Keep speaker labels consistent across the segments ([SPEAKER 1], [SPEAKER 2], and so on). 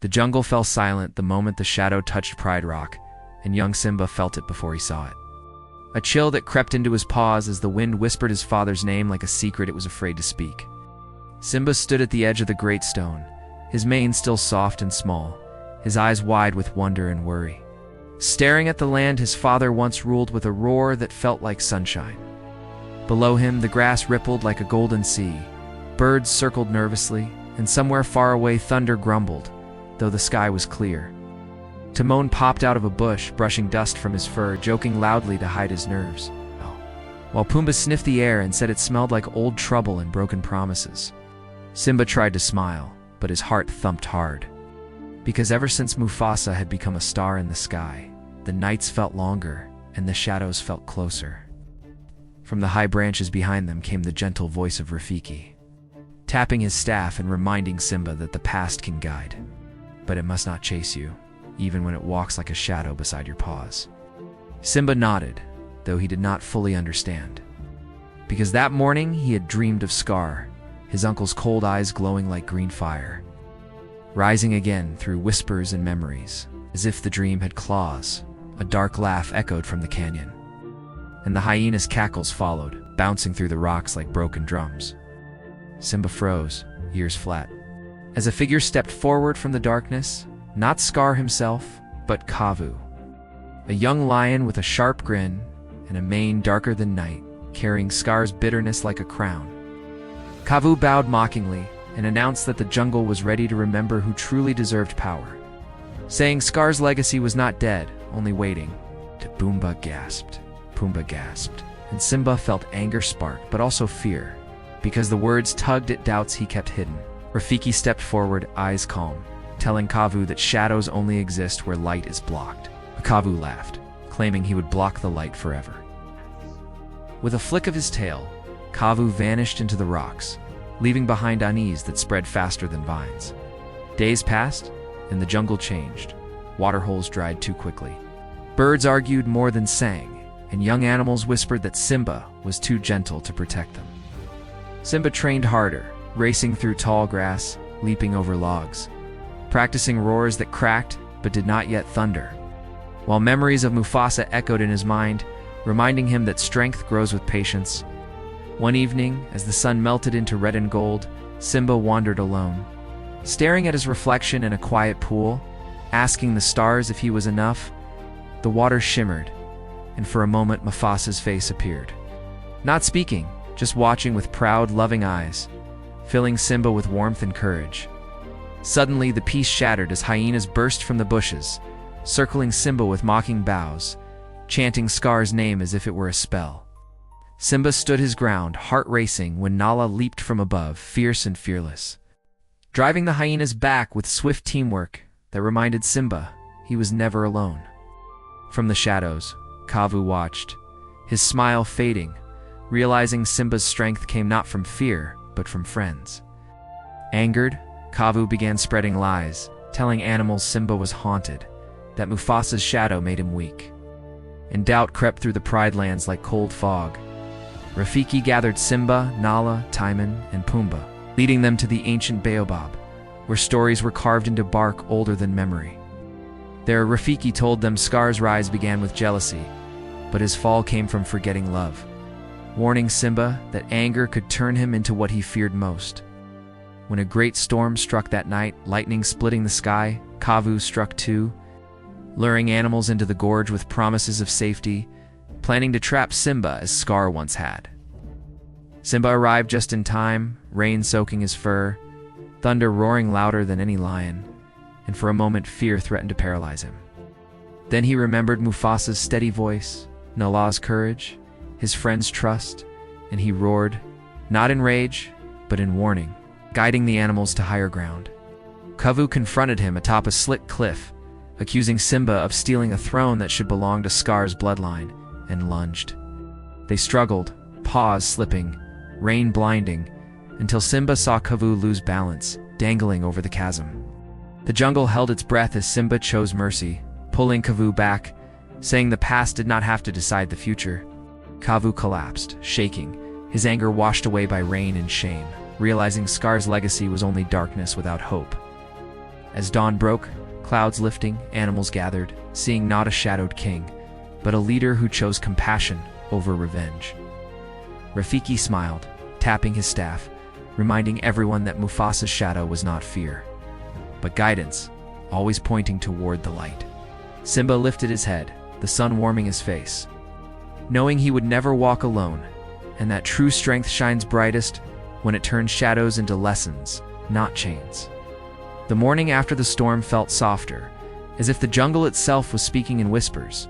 [SPEAKER 1] The jungle fell silent the moment the shadow touched Pride Rock, and young Simba felt it before he saw it. A chill that crept into his paws as the wind whispered his father's name like a secret it was afraid to speak. Simba stood at the edge of the great stone, his mane still soft and small, his eyes wide with wonder and worry, staring at the land his father once ruled with a roar that felt like sunshine. Below him, the grass rippled like a golden sea, birds circled nervously, and somewhere far away thunder grumbled, though the sky was clear. Timon popped out of a bush, brushing dust from his fur, joking loudly to hide his nerves, while Pumbaa sniffed the air and said it smelled like old trouble and broken promises. Simba tried to smile, but his heart thumped hard. Because ever since Mufasa had become a star in the sky, the nights felt longer and the shadows felt closer. From the high branches behind them came the gentle voice of Rafiki, tapping his staff and reminding Simba that the past can guide, but it must not chase you, even when it walks like a shadow beside your paws. Simba nodded, though he did not fully understand. Because that morning he had dreamed of Scar, his uncle's cold eyes glowing like green fire, rising again through whispers and memories, as if the dream had claws. A dark laugh echoed from the canyon, and the hyena's cackles followed, bouncing through the rocks like broken drums. Simba froze, ears flat, as a figure stepped forward from the darkness, not Scar himself, but Kavu, a young lion with a sharp grin and a mane darker than night, carrying Scar's bitterness like a crown. Kavu bowed mockingly and announced that the jungle was ready to remember who truly deserved power, saying Scar's legacy was not dead, only waiting. Pumbaa gasped, and Simba felt anger spark, but also fear, because the words tugged at doubts he kept hidden. Rafiki stepped forward, eyes calm, telling Kavu that shadows only exist where light is blocked. Kavu laughed, claiming he would block the light forever. With a flick of his tail, Kavu vanished into the rocks, leaving behind unease that spread faster than vines. Days passed, and the jungle changed. Waterholes dried too quickly. Birds argued more than sang, and young animals whispered that Simba was too gentle to protect them. Simba trained harder, racing through tall grass, leaping over logs, practicing roars that cracked but did not yet thunder, while memories of Mufasa echoed in his mind, reminding him that strength grows with patience. One evening, as the sun melted into red and gold, Simba wandered alone, staring at his reflection in a quiet pool, asking the stars if he was enough. The water shimmered, and for a moment Mufasa's face appeared. Not speaking, just watching with proud, loving eyes, filling Simba with warmth and courage. Suddenly, the peace shattered as hyenas burst from the bushes, circling Simba with mocking bows, chanting Scar's name as if it were a spell. Simba stood his ground, heart racing, when Nala leaped from above, fierce and fearless, driving the hyenas back with swift teamwork that reminded Simba he was never alone. From the shadows, Kavu watched, his smile fading, realizing Simba's strength came not from fear, but from friends. Angered, Kavu began spreading lies, telling animals Simba was haunted, that Mufasa's shadow made him weak. And doubt crept through the Pride Lands like cold fog. Rafiki gathered Simba, Nala, Timon, and Pumbaa, leading them to the ancient baobab, where stories were carved into bark older than memory. There, Rafiki told them Scar's rise began with jealousy, but his fall came from forgetting love, warning Simba that anger could turn him into what he feared most. When a great storm struck that night, lightning splitting the sky, Kavu struck too, luring animals into the gorge with promises of safety, planning to trap Simba as Scar once had. Simba arrived just in time, rain soaking his fur, thunder roaring louder than any lion, and for a moment fear threatened to paralyze him. Then he remembered Mufasa's steady voice, Nala's courage, his friend's trust, and he roared, not in rage, but in warning, guiding the animals to higher ground. Kavu confronted him atop a slick cliff, accusing Simba of stealing a throne that should belong to Scar's bloodline, and lunged. They struggled, paws slipping, rain blinding, until Simba saw Kavu lose balance, dangling over the chasm. The jungle held its breath as Simba chose mercy, pulling Kavu back, saying the past did not have to decide the future. Kavu collapsed, shaking, his anger washed away by rain and shame, realizing Scar's legacy was only darkness without hope. As dawn broke, clouds lifting, animals gathered, seeing not a shadowed king, but a leader who chose compassion over revenge. Rafiki smiled, tapping his staff, reminding everyone that Mufasa's shadow was not fear, but guidance, always pointing toward the light. Simba lifted his head, the sun warming his face, knowing he would never walk alone, and that true strength shines brightest when it turns shadows into lessons, not chains. The morning after the storm felt softer, as if the jungle itself was speaking in whispers,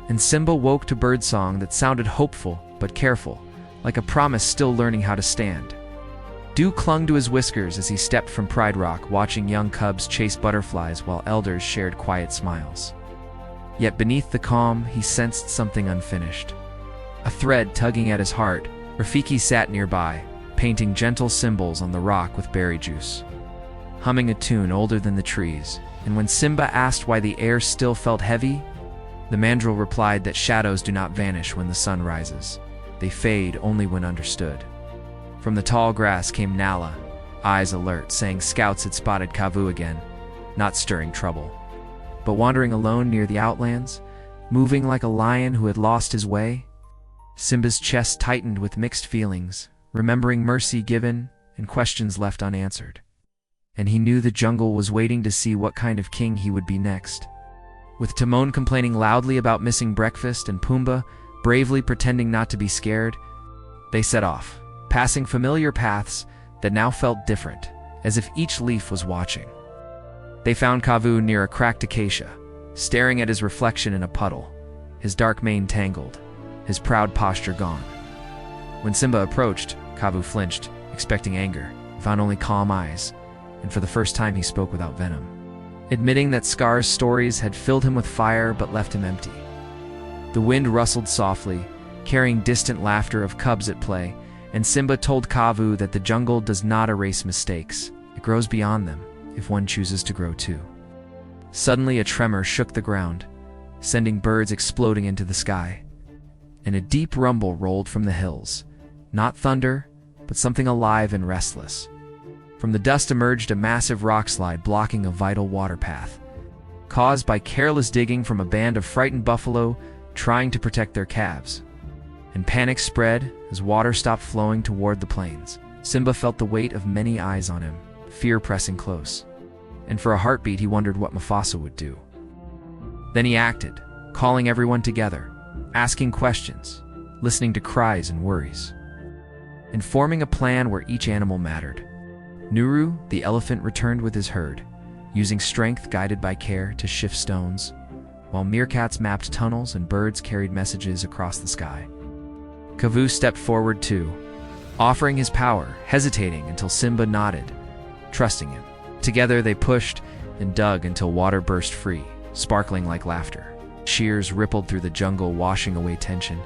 [SPEAKER 1] and Simba woke to birdsong that sounded hopeful but careful, like a promise still learning how to stand. Dew clung to his whiskers as he stepped from Pride Rock, watching young cubs chase butterflies while elders shared quiet smiles. Yet beneath the calm, he sensed something unfinished. A thread tugging at his heart. Rafiki sat nearby, painting gentle symbols on the rock with berry juice, humming a tune older than the trees, and when Simba asked why the air still felt heavy, the mandrill replied that shadows do not vanish when the sun rises. They fade only when understood. From the tall grass came Nala, eyes alert, saying scouts had spotted Kavu again, not stirring trouble, but wandering alone near the outlands, moving like a lion who had lost his way. Simba's chest tightened with mixed feelings, remembering mercy given and questions left unanswered. And he knew the jungle was waiting to see what kind of king he would be next. With Timon complaining loudly about missing breakfast and Pumbaa bravely pretending not to be scared, they set off, passing familiar paths that now felt different, as if each leaf was watching. They found Kavu near a cracked acacia, staring at his reflection in a puddle, his dark mane tangled, his proud posture gone. When Simba approached, Kavu flinched, expecting anger, found only calm eyes, and for the first time he spoke without venom, admitting that Scar's stories had filled him with fire but left him empty. The wind rustled softly, carrying distant laughter of cubs at play, and Simba told Kavu that the jungle does not erase mistakes. It grows beyond them, if one chooses to grow too. Suddenly a tremor shook the ground, sending birds exploding into the sky, and a deep rumble rolled from the hills. Not thunder, but something alive and restless. From the dust emerged a massive rockslide blocking a vital water path, caused by careless digging from a band of frightened buffalo trying to protect their calves. And panic spread as water stopped flowing toward the plains. Simba felt the weight of many eyes on him, fear pressing close. And for a heartbeat he wondered what Mufasa would do. Then he acted, calling everyone together, asking questions, listening to cries and worries, and forming a plan where each animal mattered. Nuru, the elephant, returned with his herd, using strength guided by care to shift stones, while meerkats mapped tunnels and birds carried messages across the sky. Kavu stepped forward too, offering his power, hesitating until Simba nodded, trusting him. Together they pushed and dug until water burst free, sparkling like laughter. Cheers rippled through the jungle, washing away tension,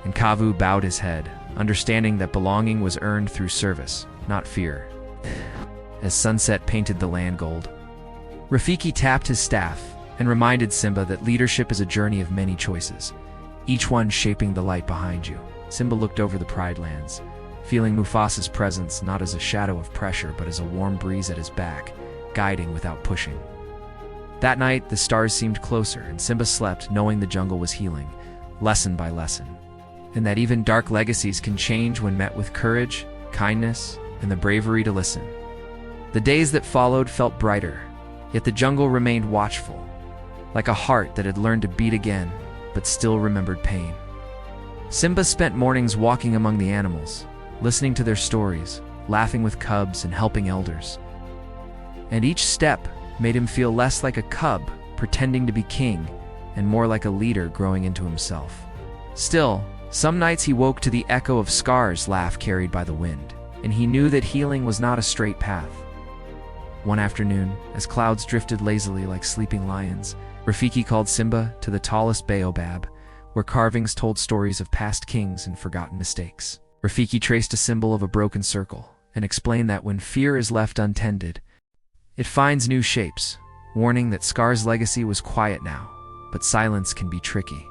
[SPEAKER 1] and Kavu bowed his head, understanding that belonging was earned through service, not fear. As sunset painted the land gold, Rafiki tapped his staff and reminded Simba that leadership is a journey of many choices, each one shaping the light behind you. Simba looked over the Pride Lands, feeling Mufasa's presence not as a shadow of pressure but as a warm breeze at his back, guiding without pushing. That night, the stars seemed closer, and Simba slept knowing the jungle was healing, lesson by lesson, and that even dark legacies can change when met with courage, kindness, and the bravery to listen. The days that followed felt brighter, yet the jungle remained watchful, like a heart that had learned to beat again, but still remembered pain. Simba spent mornings walking among the animals, listening to their stories, laughing with cubs and helping elders. And each step made him feel less like a cub pretending to be king and more like a leader growing into himself. Still, some nights he woke to the echo of Scar's laugh carried by the wind, and he knew that healing was not a straight path. One afternoon, as clouds drifted lazily like sleeping lions, Rafiki called Simba to the tallest baobab, where carvings told stories of past kings and forgotten mistakes. Rafiki traced a symbol of a broken circle and explained that when fear is left untended, it finds new shapes, warning that Scar's legacy was quiet now, but silence can be tricky.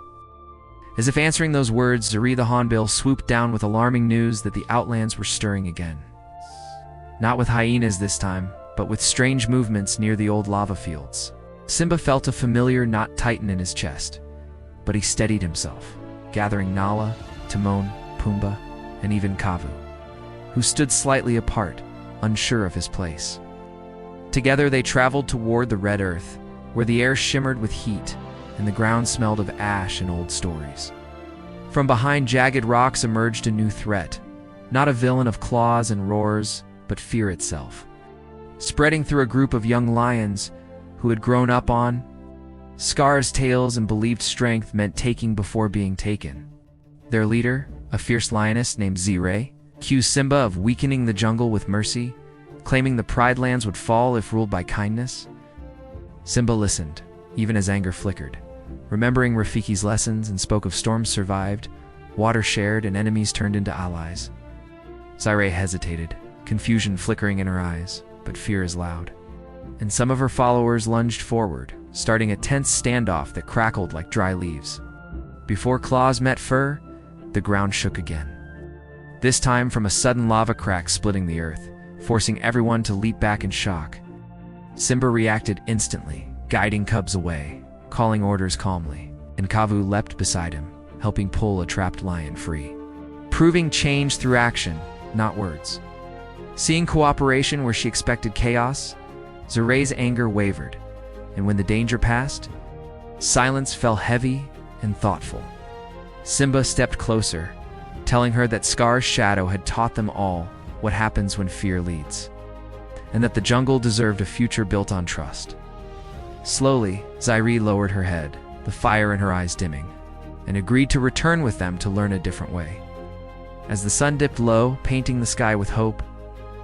[SPEAKER 1] As if answering those words, Zuri the hornbill swooped down with alarming news that the outlands were stirring again. Not with hyenas this time, but with strange movements near the old lava fields. Simba felt a familiar knot tighten in his chest, but he steadied himself, gathering Nala, Timon, Pumbaa, and even Kavu, who stood slightly apart, unsure of his place. Together they traveled toward the red earth, where the air shimmered with heat and the ground smelled of ash and old stories. From behind jagged rocks emerged a new threat, not a villain of claws and roars, but fear itself. Spreading through a group of young lions who had grown up on Scar's tales and believed strength meant taking before being taken. Their leader, a fierce lioness named Zire, accused Simba of weakening the jungle with mercy, claiming the Pride Lands would fall if ruled by kindness. Simba listened, even as anger flickered, remembering Rafiki's lessons, and spoke of storms survived, water shared, and enemies turned into allies. Zire hesitated, confusion flickering in her eyes, but fear is loud. And some of her followers lunged forward, starting a tense standoff that crackled like dry leaves. Before claws met fur, the ground shook again. This time from a sudden lava crack splitting the earth, forcing everyone to leap back in shock. Simba reacted instantly, guiding cubs away, calling orders calmly, and Kavu leapt beside him, helping pull a trapped lion free. Proving change through action, not words. Seeing cooperation where she expected chaos, Zire's anger wavered, and when the danger passed, silence fell heavy and thoughtful. Simba stepped closer, telling her that Scar's shadow had taught them all what happens when fear leads, and that the jungle deserved a future built on trust. Slowly, Zire lowered her head, the fire in her eyes dimming, and agreed to return with them to learn a different way. As the sun dipped low, painting the sky with hope,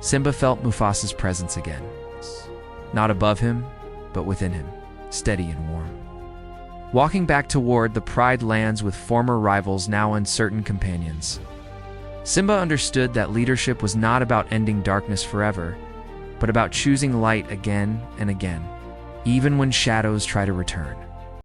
[SPEAKER 1] Simba felt Mufasa's presence again. Not above him, but within him, steady and warm. Walking back toward the Pride Lands with former rivals, now uncertain companions, Simba understood that leadership was not about ending darkness forever, but about choosing light again and again, even when shadows try to return.